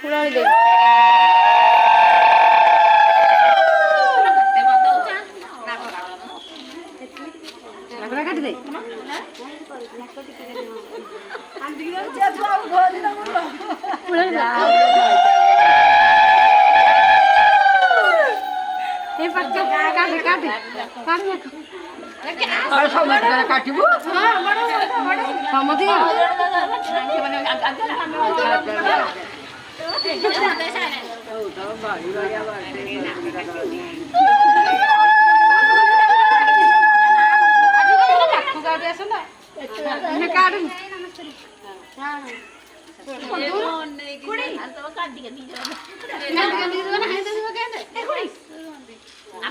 उड़ाई दे नाकड़ा काट दे उड़ाई दे ए बच्चा काट काट काट और सब काटिबो हां बड़ समझ गया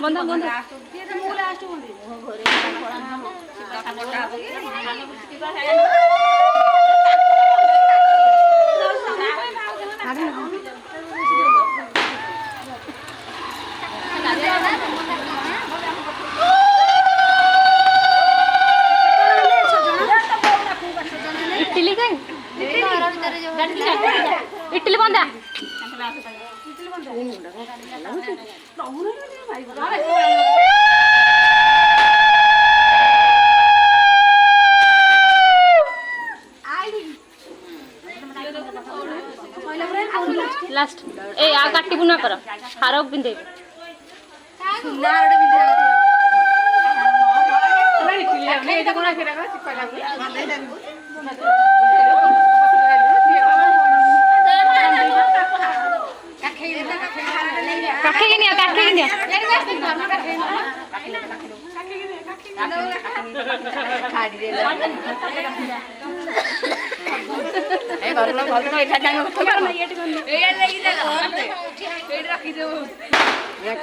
बंदा बंदा इटली कहीं इटली बंदा लास्ट ए आ काटी बुना कर हार बिंदे ए